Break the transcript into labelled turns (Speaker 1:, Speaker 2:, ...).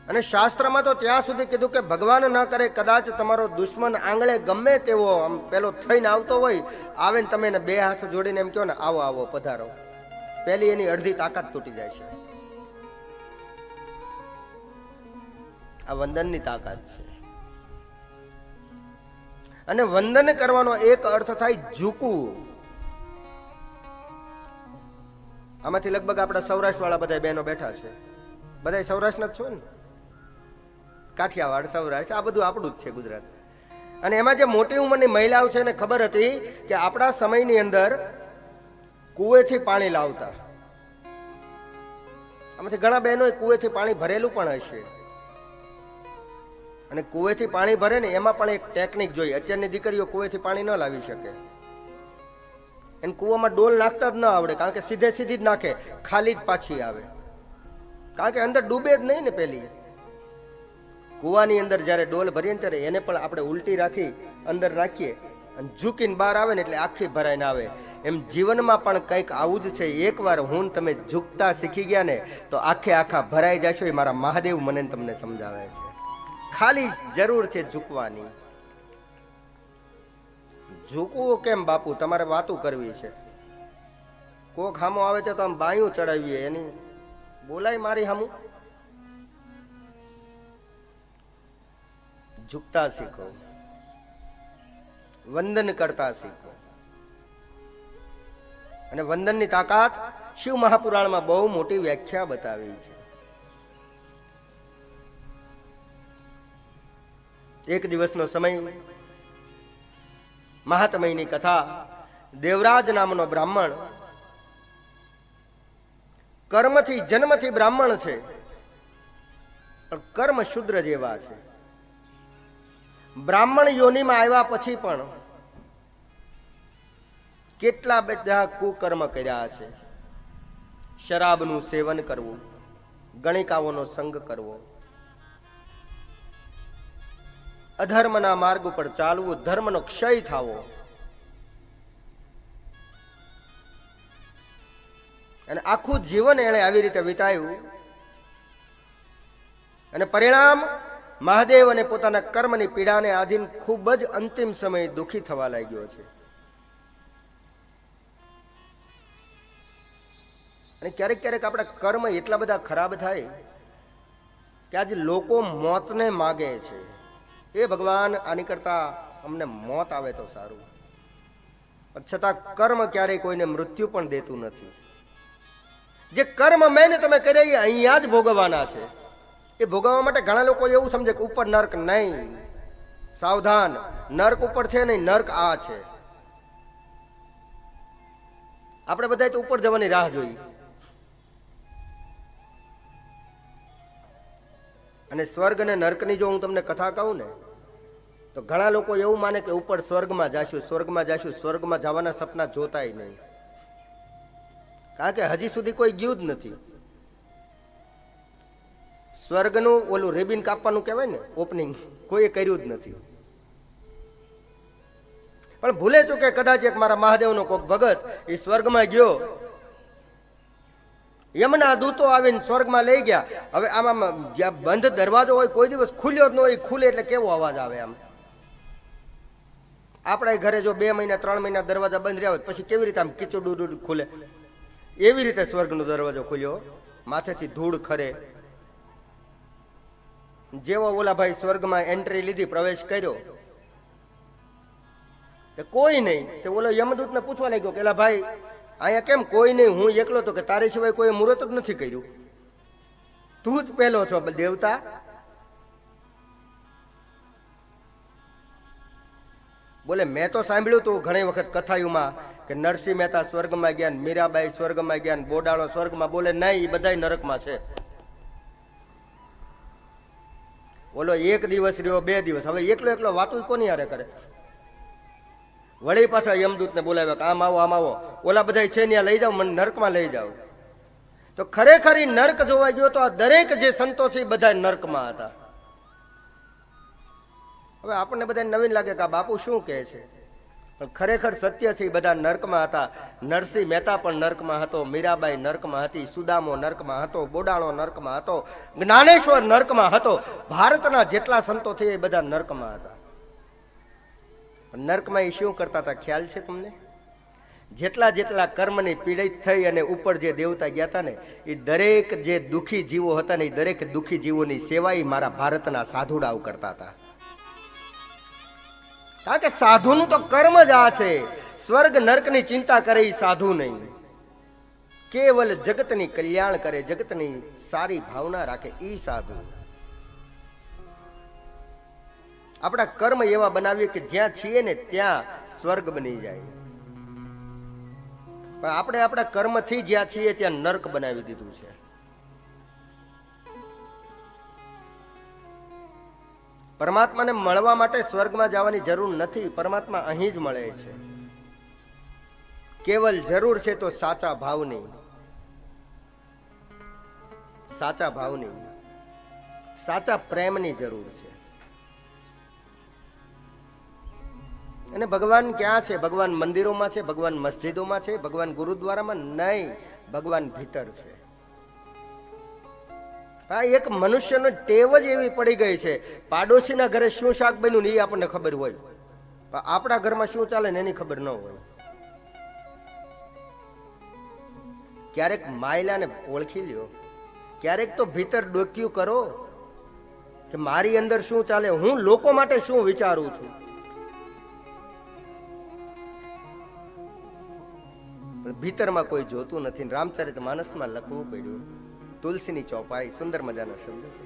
Speaker 1: અને શાસ્ત્રમાં તો ત્યાં સુધી કીધું કે ભગવાન ન કરે કદાચ તમારો દુશ્મન આંગળે ગમે તેવો આમ પેલો થઈને આવતો હોય, આવે ને તમે એને બે હાથ જોડીને એમ કહો ને આવો આવો પધારો, પેલી એની અડધી તાકાત તૂટી જાય છે. આ વંદનની તાકાત છે. અને વંદન કરવાનો એક અર્થ થાય ઝૂકવું. આમાંથી લગભગ આપણા સૌરાષ્ટ્ર વાળા બધા બહેનો બેઠા છે, બધા સૌરાષ્ટ્રના જ છો ને, કાઠિયાવાડ, સૌરાષ્ટ્ર, આ બધું આપણું જ છે ગુજરાત. અને એમાં જે મોટી ઉંમરની મહિલાઓ છે એને ખબર હતી કે આપણા સમયની અંદર કુવેથી પાણી લાવતા. આમાંથી ઘણા બહેનોએ કુવેથી પાણી ભરેલું પણ હશે. અને કુવેથી પાણી ભરે ને એમાં પણ એક ટેકનિક જોઈએ. અત્યારની દીકરીઓ કુવેથી પાણી ન લાવી શકે, એને કુવામાં ડોલ નાખતા જ ન આવડે, કારણ કે સીધે સીધી જ નાખે, ખાલી જ પાછી આવે, કારણ કે અંદર ડૂબે જ નહીં ને. પેલી કુવાની અંદર જયારે ડોલ ભરીએ ને ત્યારે એને પણ આપણે ઉલટી રાખી અંદર નાખીએ અને ઝૂકીને બહાર આવે ને એટલે આખી ભરાઈને આવે. એમ જીવનમાં પણ કંઈક આવું જ છે. એકવાર હું તમે ઝૂકતા શીખી ગયા ને તો આખે આખા ભરાઈ જશો. એ મારા મહાદેવ મને તમને સમજાવે છે. ખાલી જરૂર છે ઝૂકવાની. ઝૂકવું કેમ બાપુ? તમારે વાતું કરવી છે. કોક હામો આવે તો આમ બાયું ચડાવીએ, એની બોલાય મારી હામું. ઝૂકતા શીખો, વંદન કરતા શીખો. અને વંદનની તાકાત શિવ મહાપુરાણમાં બહુ મોટી વ્યાખ્યા બતાવી છે. એક દિવસનો સમય, મહાત્મયની કથા. દેવરાજ નામનો બ્રાહ્મણ, કર્મથી જન્મથી બ્રાહ્મણ છે, પણ કર્મ શુદ્ર જેવા છે. બ્રાહ્મણ યોનિમાં આવ્યા પછી પણ કેટલા બધા કુકર્મ કર્યા છે. શરાબનું સેવન કરવું, ગણિકાઓનો સંગ કરવો, અધર્મના માર્ગ ઉપર ચાલવું, ધર્મનો ક્ષય થવો. અને આખું જીવન એણે આવી રીતે વિતાવ્યું. અને પરિણામ મહાદેવ અને પોતાના કર્મની પીડાને આધીન ખૂબ જ અંતિમ સમયે દુઃખી થવા લાગ્યો છે. અને ક્યારેક ક્યારેક આપણા કર્મ એટલા બધા ખરાબ થાય કે આજે લોકો મોતને માગે છે. એ ભગવાન, આની કરતા અમને મોત આવે તો સારું. છતાં કર્મ ક્યારેય કોઈને મૃત્યુ પણ દેતું નથી. જે કર્મ મેં તમે કર્યા એ અહીંયા જ ભોગવવાના છે. એ ભોગવવા માટે ઘણા લોકો એવું સમજે કે ઉપર નર્ક. નહીં, સાવધાન, નર્ક ઉપર છે નહીં, નર્ક આ છે. આપણે બધા તો ઉપર જવાની રાહ જોઈ. અને સ્વર્ગ અને નર્કની જો હું તમને કથા કહું ને તો ઘણા લોકો એવું માને કે ઉપર સ્વર્ગમાં જાશું, સ્વર્ગમાં જાશું. સ્વર્ગમાં જવાના સપના જોતાય નહીં, કારણ કે હજી સુધી કોઈ ગયું જ નથી. સ્વર્ગનું ઓલું રેબિન કાપવાનું કહેવાય ને, ઓપનિંગ, કોઈએ કર્યું જ નથી. પણ ભૂલે ચૂકે કદાચ એક મારા મહાદેવનો કોઈક ભગત એ સ્વર્ગમાં ગયો, યમના દૂતો આવીને સ્વર્ગમાં લઈ ગયા. હવે આમાં જ્યાં બંધ દરવાજો હોય કોઈ દિવસ ખુલ્યો જ ન હોય, ખુલે એટલે કેવો અવાજ આવે. આમ આપણા ઘરે જો 2 મહિના 3 મહિના દરવાજા બંધ રહ્યા હોય પછી કેવી રીતે આમ કીચું ખુલે, એવી રીતે સ્વર્ગનો દરવાજો ખુલ્યો, માથેથી ધૂળ ખરે. જેવો ઓલા ભાઈ સ્વર્ગમાં એન્ટ્રી લીધી, પ્રવેશ કર્યો, તો કોઈ નહીં. તો ઓલો યમદૂતને પૂછવા લાગ્યો કે એલા ભાઈ અહીંયા કેમ કોઈ નહીં, હું એકલો. તો કે તારી સિવાય કોઈ મુહૂર્ત જ નથી કર્યું, તું જ પહેલો છો દેવતા. બોલે મેં તો સાંભળ્યું તું ઘણી વખત કથાયુમાં કે નરસિંહ મહેતા સ્વર્ગમાં ગયા, મીરાબાઈ સ્વર્ગમાં ગયા, બોડાળો સ્વર્ગમાં. બોલે નહીં, એ બધા નરકમાં છે. બોલો 1 દિવસ રહ્યો, 2 દિવસ, હવે એકલો એકલો વાતું કોની હારે કરે. વળી પાછા યમદૂતને બોલાવ્યા કે આમ આવો, આમ આવો, ઓલા બધા છે ત્યાં લઈ જાઓ, મને નર્કમાં લઈ જાઓ. તો ખરેખર નર્ક જોવા ગયો તો આ દરેક જે સંતો છે એ બધા નર્કમાં હતા. હવે આપણને બધા નવીન લાગે કે આ બાપુ શું કહે છે, પણ ખરેખર સત્ય છે, એ બધા નર્કમાં હતા. નરસિંહ મહેતા પણ નર્કમાં હતો, મીરાબાઈ નર્કમાં હતી, સુદામો નર્કમાં હતો, બોડાણો નર્કમાં હતો, જ્ઞાનેશ્વર નર્કમાં હતો. ભારતના જેટલા સંતો છે એ બધા નર્કમાં હતા. નર્કમાં એ શું કરતા હતા ખ્યાલ છે તમને? જેટલા જેટલા કર્મની પીડિત થઈ અને ઉપર જે દેવતા ગયા હતા ને, એ દરેક જે દુઃખી જીવો હતા ને, એ દરેક દુઃખી જીવોની સેવા એ મારા ભારતના સાધુડાઓ કરતા હતા. કારણ કે સાધુનું તો કર્મ જ આ છે. સ્વર્ગ નર્કની ચિંતા કરે એ સાધુ નહીં, કેવલ જગતની કલ્યાણ કરે, જગતની સારી ભાવના રાખે એ સાધુ. આપણા કર્મ એવા બનાવીએ કે જ્યાં છીએ ને ત્યાં સ્વર્ગ બની જાય, પણ આપણે આપણા કર્મથી જ્યાં છીએ ત્યાં નર્ક બનાવી દીધું છે. પરમાત્માને મળવા માટે સ્વર્ગમાં જવાની જરૂર નથી, પરમાત્મા અહીં જ મળે છે. કેવલ જરૂર છે તો સાચા ભાવની, સાચા ભાવની, સાચા પ્રેમની જરૂર છે. અને ભગવાન ક્યાં છે? ભગવાન મંદિરોમાં છે, ભગવાન મસ્જિદોમાં છે, ભગવાન ગુરુદ્વારામાં નહીં, ભગવાન ભીતર છે. હા, એક મનુષ્યનો ટેવ જ એવી પડી ગઈ છે, પાડોશીના ઘરે શું શાક બન્યું ને એ આપણને ખબર હોય, પણ આપણા ઘરમાં શું ચાલે ને એની ખબર ન હોય. ક્યારેક માયલાને ઓળખી લ્યો, ક્યારેક તો ભીતર ડોક્યું કરો કે મારી અંદર શું ચાલે, હું લોકો માટે શું વિચારું છું. ભીતરમાં કોઈ જોતું નથી. રામચરિત માનસમાં લખવું પડ્યું, તુલસીની ચોપાઈ, સુંદર મજાનો શબ્દ છે.